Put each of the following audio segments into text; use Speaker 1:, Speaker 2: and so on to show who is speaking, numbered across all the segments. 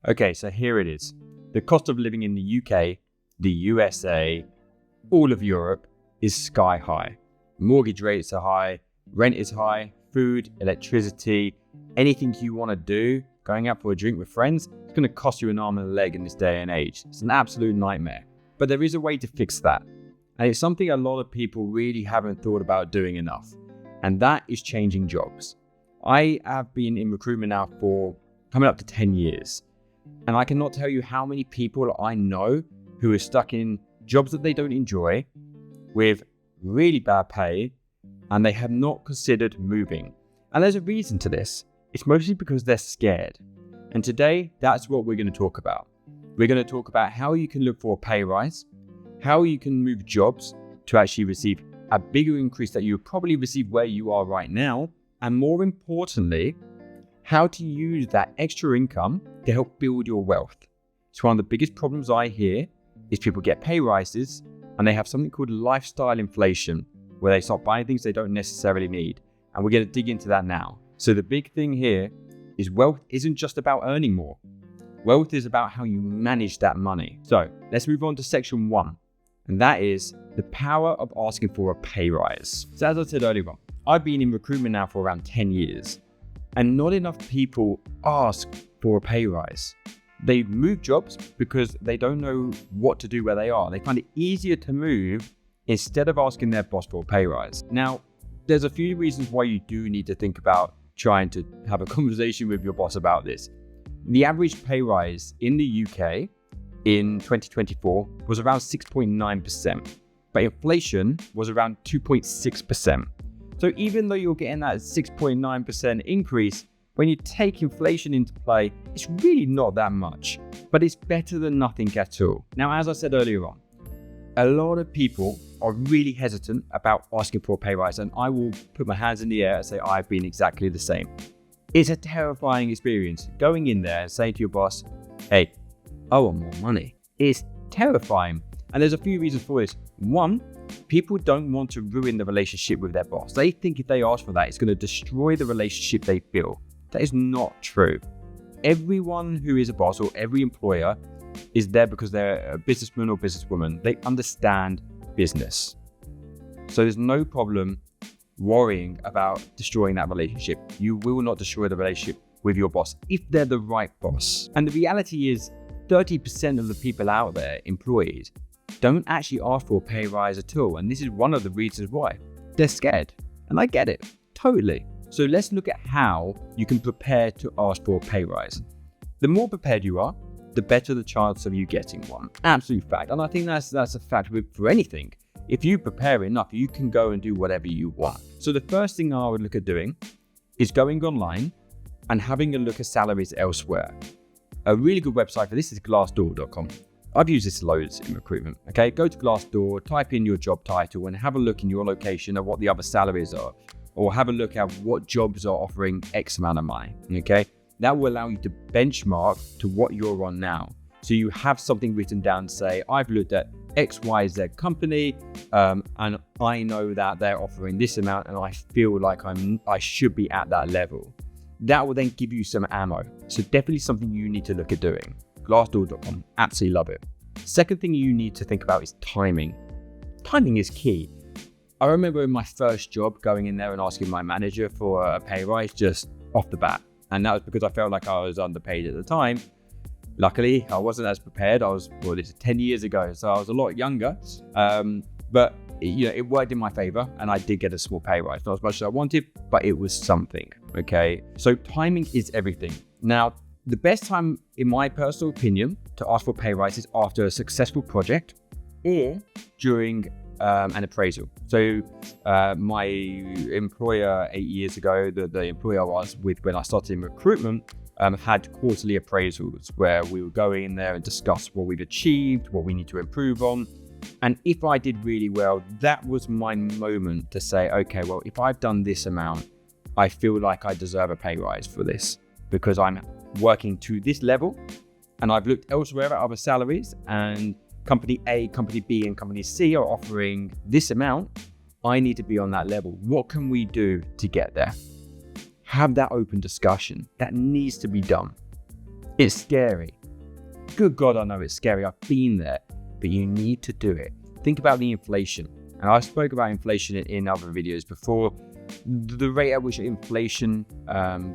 Speaker 1: Okay, so here it is. The cost of living in the UK, the USA, all of Europe is sky high. Mortgage rates are high, rent is high, food, electricity, anything you want to do, going out for a drink with friends, it's going to cost you an arm and a leg in this day and age. It's an absolute nightmare. But there is a way to fix that. And it's something a lot of people really haven't thought about doing enough. And that is changing jobs. I have been in recruitment now for coming up to 10 years. And I cannot tell you how many people I know who are stuck in jobs that they don't enjoy with really bad pay, and they have not considered moving. And there's a reason to this. It's mostly because they're scared. And today, that's what we're going to talk about. We're going to talk about how you can look for a pay rise, how you can move jobs to actually receive a bigger increase that you probably receive where you are right now, and more importantly, how to use that extra income to help build your wealth. It's one of the biggest problems I hear is people get pay rises and they have something called lifestyle inflation, where they start buying things they don't necessarily need. And we're going to dig into that now. So the big thing here is wealth isn't just about earning more. Wealth is about how you manage that money. So let's move on to section 1. And that is the power of asking for a pay rise. So as I said earlier on, I've been in recruitment now for around 10 years. And not enough people ask for a pay rise. They move jobs because they don't know what to do where they are. They find it easier to move instead of asking their boss for a pay rise. Now, there's a few reasons why you do need to think about trying to have a conversation with your boss about this. The average pay rise in the UK in 2024 was around 6.9%, but inflation was around 2.6%. So even though you're getting that 6.9% increase, when you take inflation into play, it's really not that much, but it's better than nothing at all. Now, as I said earlier on, a lot of people are really hesitant about asking for a pay rise, and I will put my hands in the air and say I've been exactly the same. It's a terrifying experience going in there and saying to your boss, hey, I want more money. It's terrifying. And there's a few reasons for this. One, people don't want to ruin the relationship with their boss. They think if they ask for that, it's going to destroy the relationship they feel. That is not true. Everyone who is a boss or every employer is there because they're a businessman or businesswoman. They understand business. So there's no problem worrying about destroying that relationship. You will not destroy the relationship with your boss if they're the right boss. And the reality is 30% of the people out there employed don't actually ask for a pay rise at all. And this is one of the reasons why. They're scared. And I get it, totally. So let's look at how you can prepare to ask for a pay rise. The more prepared you are, the better the chance of you getting one. Absolute fact. And I think that's a fact for anything. If you prepare enough, you can go and do whatever you want. So the first thing I would look at doing is going online and having a look at salaries elsewhere. A really good website for this is glassdoor.com. I've used this loads in recruitment. Okay, go to Glassdoor, type in your job title and have a look in your location at what the other salaries are, or have a look at what jobs are offering X amount of money. Okay, that will allow you to benchmark to what you're on now. So you have something written down to say, I've looked at XYZ company, and I know that they're offering this amount, and I feel like I should be at that level. That will then give you some ammo. So definitely something you need to look at doing. Glassdoor.com, absolutely love it. Second thing you need to think about is timing. Timing is key. I remember in my first job going in there and asking my manager for a pay rise just off the bat. And that was because I felt like I was underpaid at the time. Luckily, I wasn't as prepared. This is 10 years ago, so I was a lot younger. But it worked in my favor, and I did get a small pay rise. Not as much as I wanted, but it was something, okay? So timing is everything. Now, the best time, in my personal opinion, to ask for pay rise is after a successful project or during an appraisal. So my employer 8 years ago, the employer I was with when I started in recruitment, had quarterly appraisals where we would go in there and discuss what we've achieved, what we need to improve on. And if I did really well, that was my moment to say, okay, well, if I've done this amount, I feel like I deserve a pay rise for this because I'm working to this level and I've looked elsewhere at other salaries and company A, company B, and company C are offering this amount. I need to be on that level. What can we do to get there? Have that open discussion. That needs to be done. It's scary. Good God, I know it's scary. I've been there, but you need to do it. Think about the inflation. And I spoke about inflation in other videos before. The rate at which inflation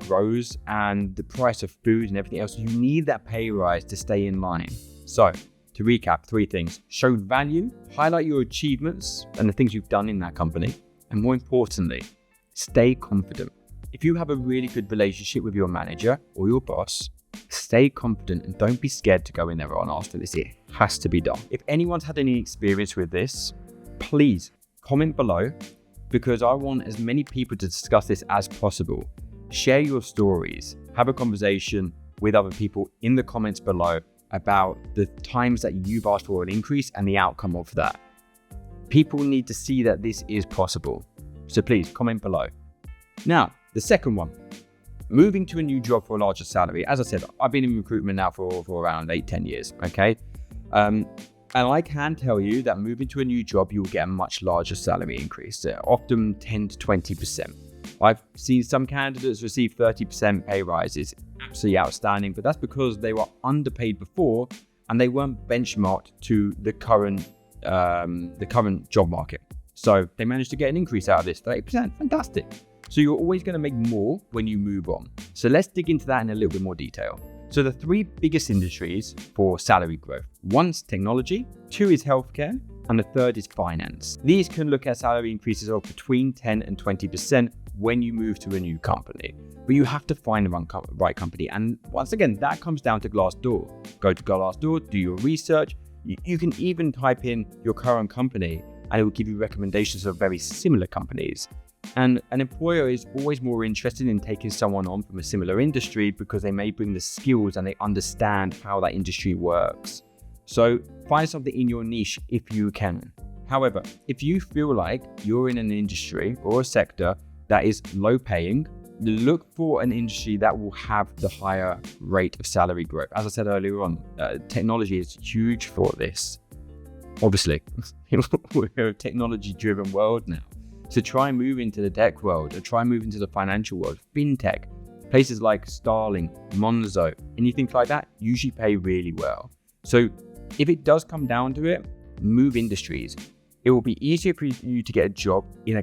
Speaker 1: grows and the price of food and everything else, you need that pay rise to stay in line. So to recap, 3 things: show value, highlight your achievements and the things you've done in that company, and more importantly, stay confident. If you have a really good relationship with your manager or your boss, stay confident and don't be scared to go in there and ask for this. It has to be done. If anyone's had any experience with this, please comment below, because I want as many people to discuss this as possible. Share your stories, have a conversation with other people in the comments below about the times that you've asked for an increase and the outcome of that. People need to see that this is possible. So please comment below. Now, the second one, moving to a new job for a larger salary. As I said, I've been in recruitment now for around 8-10 years, okay? And I can tell you that moving to a new job, you'll get a much larger salary increase, often 10 to 20%. I've seen some candidates receive 30% pay rises, absolutely outstanding, but that's because they were underpaid before and they weren't benchmarked to the current job market. So they managed to get an increase out of this, 30%, fantastic. So you're always going to make more when you move on. So let's dig into that in a little bit more detail. So the 3 biggest industries for salary growth: 1's technology, 2 is healthcare, and the 3rd is finance. These can look at salary increases of between 10 and 20% when you move to a new company. But you have to find the right company. And once again, that comes down to Glassdoor. Go to Glassdoor, do your research. You can even type in your current company and it will give you recommendations of very similar companies. And an employer is always more interested in taking someone on from a similar industry because they may bring the skills and they understand how that industry works. So find something in your niche if you can. However, if you feel like you're in an industry or a sector that is low paying, look for an industry that will have the higher rate of salary growth. As I said earlier on, technology is huge for this. Obviously, we're a technology-driven world now. So try and move into the tech world, or try and move into the financial world, fintech. Places like Starling, Monzo, anything like that usually pay really well. So if it does come down to it, move industries. It will be easier for you to get a job in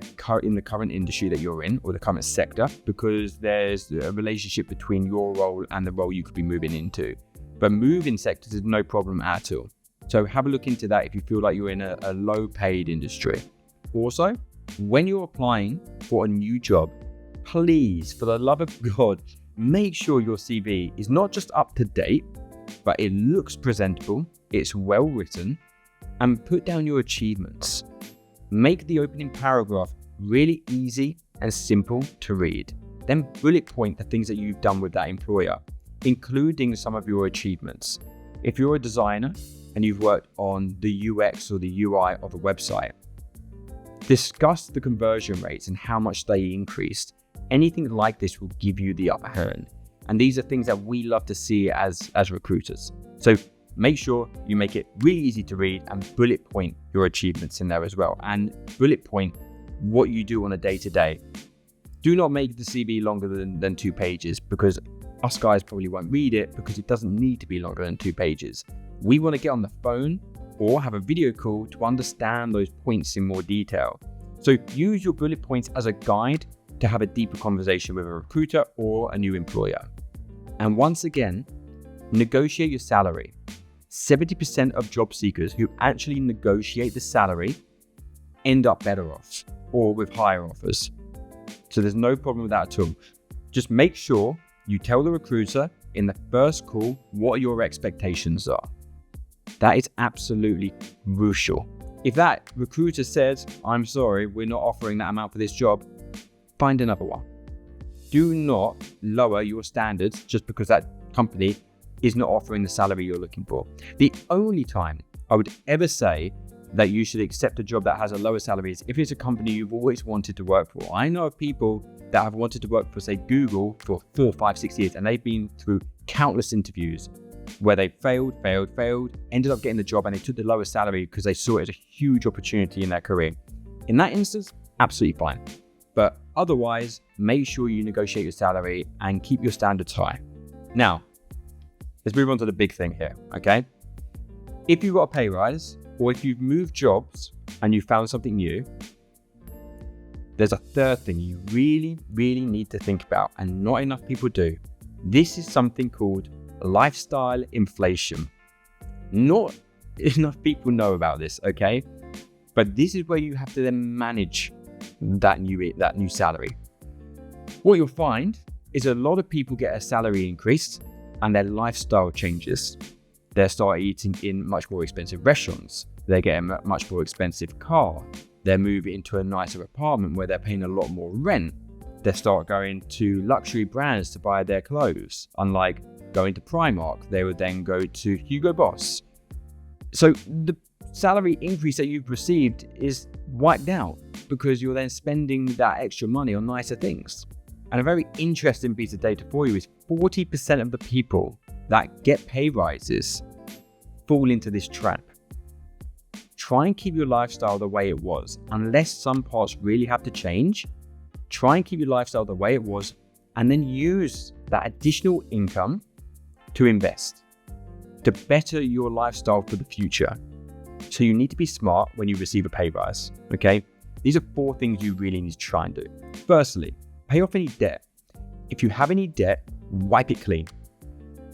Speaker 1: the current industry that you're in, or the current sector, because there's a relationship between your role and the role you could be moving into. But moving sectors is no problem at all. So have a look into that if you feel like you're in a low paid industry. Also, when you're applying for a new job, please, for the love of God, make sure your CV is not just up to date, but it looks presentable, it's well written, and put down your achievements. Make the opening paragraph really easy and simple to read. Then bullet point the things that you've done with that employer, including some of your achievements. If you're a designer and you've worked on the UX or the UI of a website, discuss the conversion rates and how much they increased. Anything like this will give you the upper hand. And these are things that we love to see as recruiters. So make sure you make it really easy to read and bullet point your achievements in there as well. And bullet point what you do on a day-to-day. Do not make the CV longer than 2 pages, because us guys probably won't read it, because it doesn't need to be longer than 2 pages. We want to get on the phone or have a video call to understand those points in more detail. So use your bullet points as a guide to have a deeper conversation with a recruiter or a new employer. And once again, negotiate your salary. 70% of job seekers who actually negotiate the salary end up better off or with higher offers. So there's no problem with that at all. Just make sure you tell the recruiter in the first call what your expectations are. That is absolutely crucial. If that recruiter says, I'm sorry, we're not offering that amount for this job, find another one. Do not lower your standards just because that company is not offering the salary you're looking for. The only time I would ever say that you should accept a job that has a lower salary is if it's a company you've always wanted to work for. I know of people that have wanted to work for, say, Google for 4, 5, 6 years, and they've been through countless interviews where they failed, ended up getting the job, and they took the lower salary because they saw it as a huge opportunity in their career. In that instance, absolutely fine. But otherwise, make sure you negotiate your salary and keep your standards high. Now, let's move on to the big thing here, okay? If you've got a pay rise, or if you've moved jobs and you found something new, there's a third thing you really, really need to think about, and not enough people do. This is something called lifestyle inflation. Not enough people know about this, okay? But this is where you have to then manage that new salary. What you'll find is a lot of people get a salary increase and their lifestyle changes. They start eating in much more expensive restaurants. They get a much more expensive car. They move into a nicer apartment where they're paying a lot more rent. They start going to luxury brands to buy their clothes. Unlike going to Primark, they would then go to Hugo Boss. So the salary increase that you've received is wiped out because you're then spending that extra money on nicer things. And a very interesting piece of data for you is 40% of the people that get pay rises fall into this trap. Try and keep your lifestyle the way it was. Unless some parts really have to change, try and keep your lifestyle the way it was, and then use that additional income to invest, to better your lifestyle for the future. So you need to be smart when you receive a pay rise, okay? These are 4 things you really need to try and do. Firstly, pay off any debt. If you have any debt, wipe it clean.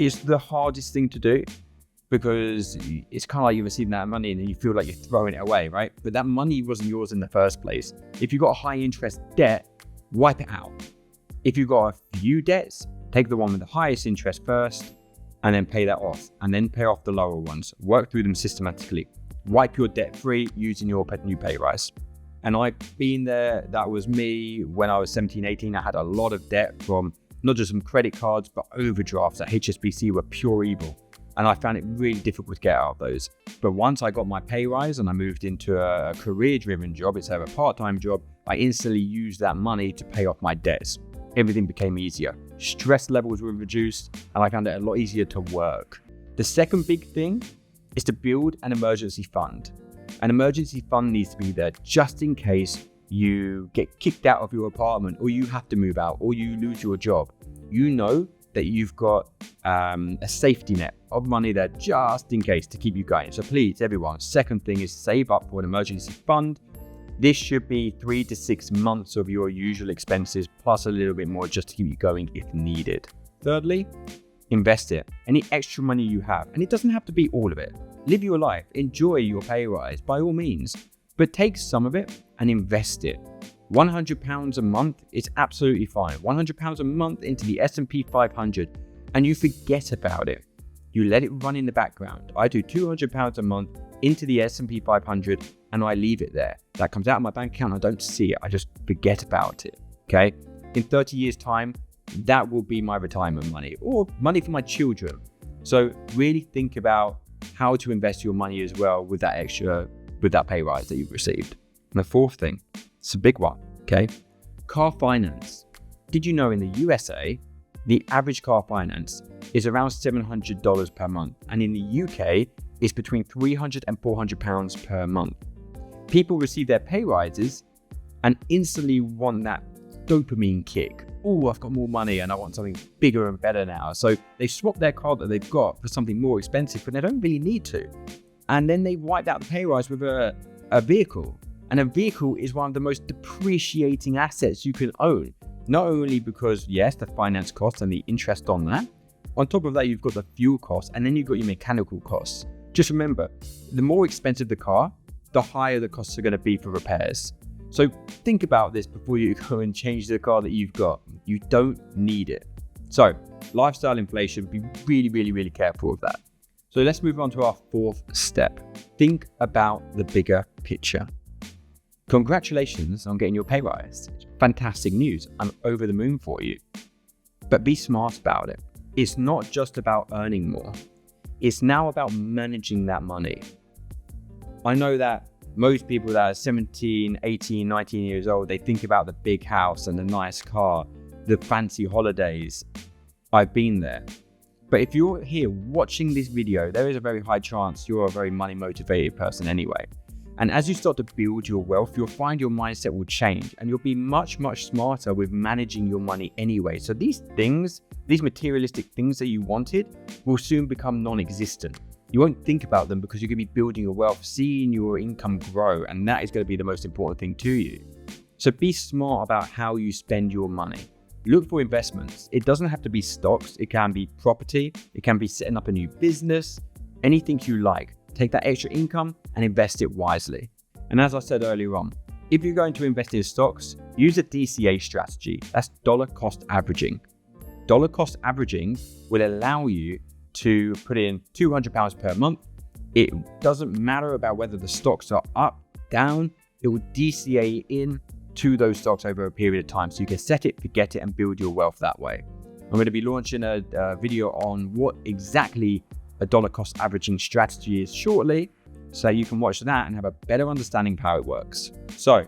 Speaker 1: It's the hardest thing to do because it's kind of like you're receiving that money and then you feel like you're throwing it away, right? But that money wasn't yours in the first place. If you've got a high interest debt, wipe it out. If you've got a few debts, take the one with the highest interest first and then pay that off, and then pay off the lower ones. Work through them systematically. Wipe your debt free using your new pay rise. And I've been there. That was me when I was 17, 18. I had a lot of debt from not just from credit cards, but overdrafts at HSBC were pure evil. And I found it really difficult to get out of those. But once I got my pay rise and I moved into a career-driven job, instead of a part-time job, I instantly used that money to pay off my debts. Everything became easier. Stress levels were reduced, and I found it a lot easier to work. The second big thing is to build an emergency fund. An emergency fund needs to be there just in case you get kicked out of your apartment, or you have to move out, or you lose your job. You know that you've got a safety net of money there just in case to keep you going. So please, everyone, second thing is save up for an emergency fund. This should be 3 to 6 months of your usual expenses, plus a little bit more just to keep you going if needed. Thirdly, invest it. Any extra money you have, and it doesn't have to be all of it. Live your life, enjoy your pay rise by all means, but take some of it and invest it. £100 a month is absolutely fine. £100 a month into the S&P 500, and you forget about it. You let it run in the background. I do £200 a month into the S&P 500 and I leave it there. That comes out of my bank account. I don't see it. I just forget about it. Okay. In 30 years time, that will be my retirement money or money for my children. So really think about how to invest your money as well with that pay rise that you've received. And the fourth thing, it's a big one. Okay. Car finance. Did you know in the USA, the average car finance is around $700 per month. And in the UK, it's between £300 and £400 per month. People receive their pay rises and instantly want that dopamine kick. Oh, I've got more money and I want something bigger and better now. So they swap their car that they've got for something more expensive, but they don't really need to. And then they wipe out the pay rise with a vehicle. And a vehicle is one of the most depreciating assets you can own. Not only because, yes, the finance costs and the interest on that. On top of that, you've got the fuel costs and then you've got your mechanical costs. Just remember, the more expensive the car, the higher the costs are going to be for repairs. So think about this before you go and change the car that you've got. You don't need it. So lifestyle inflation, be really, really, really careful of that. So let's move on to our fourth step. Think about the bigger picture. Congratulations on getting your pay rise. It's fantastic news. I'm over the moon for you. But be smart about it. It's not just about earning more. It's now about managing that money. I know that most people that are 17, 18, 19 years old, they think about the big house and the nice car, the fancy holidays. I've been there. But if you're here watching this video, there is a very high chance you're a very money motivated person anyway. And as you start to build your wealth, you'll find your mindset will change and you'll be much, much smarter with managing your money anyway. So these things these materialistic things that you wanted will soon become non-existent. You won't think about them because you're going to be building your wealth, seeing your income grow, and that is going to be the most important thing to you. So be smart about how you spend your money. Look for investments. It doesn't have to be stocks. It can be property. It can be setting up a new business. Anything you like. Take that extra income and invest it wisely. And as I said earlier on, if you're going to invest in stocks, use a DCA strategy. That's dollar cost averaging. Dollar cost averaging will allow you to put in £200 per month. It doesn't matter about whether the stocks are up, down. It will DCA in to those stocks over a period of time. So you can set it, forget it, and build your wealth that way. I'm going to be launching a video on what exactly a dollar cost averaging strategy is shortly, so you can watch that and have a better understanding of how it works. So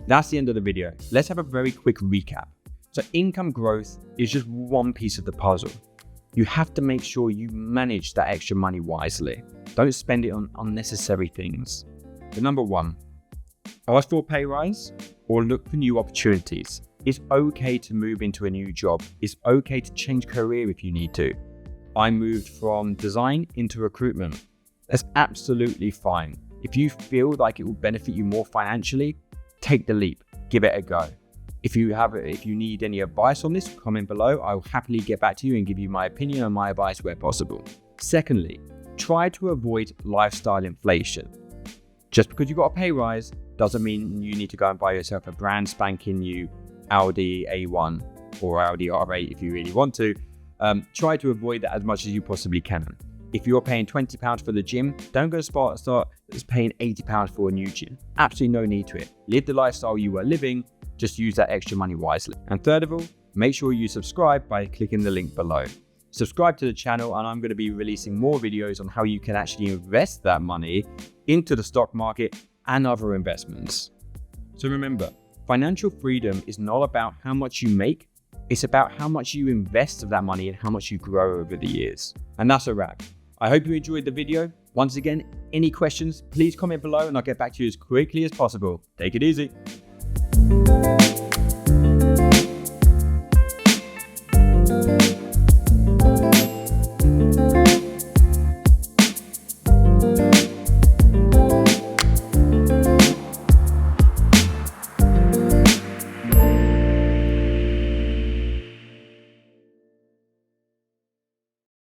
Speaker 1: that's the end of the video. Let's have a very quick recap. So income growth is just one piece of the puzzle. You have to make sure you manage that extra money wisely. Don't spend it on unnecessary things. The number one, ask for a pay rise or look for new opportunities. It's okay to move into a new job. It's okay to change career if you need to. I moved from design into recruitment. That's absolutely fine. If you feel like it will benefit you more financially, take the leap, give it a go. If you need any advice on this, comment below. I'll happily get back to you and give you my opinion and my advice where possible. Secondly, try to avoid lifestyle inflation. Just because you got a pay rise doesn't mean you need to go and buy yourself a brand spanking new Audi A1 or Audi R8 if you really want to. Try to avoid that as much as you possibly can. If you're paying £20 for the gym, don't go start paying £80 for a new gym. Absolutely no need to it. Live the lifestyle you are living. Just use that extra money wisely. And third of all, make sure you subscribe by clicking the link below. Subscribe to the channel, and I'm going to be releasing more videos on how you can actually invest that money into the stock market and other investments. So remember, financial freedom is not about how much you make. It's about how much you invest of that money and how much you grow over the years. And that's a wrap. I hope you enjoyed the video. Once again, any questions, please comment below and I'll get back to you as quickly as possible. Take it easy.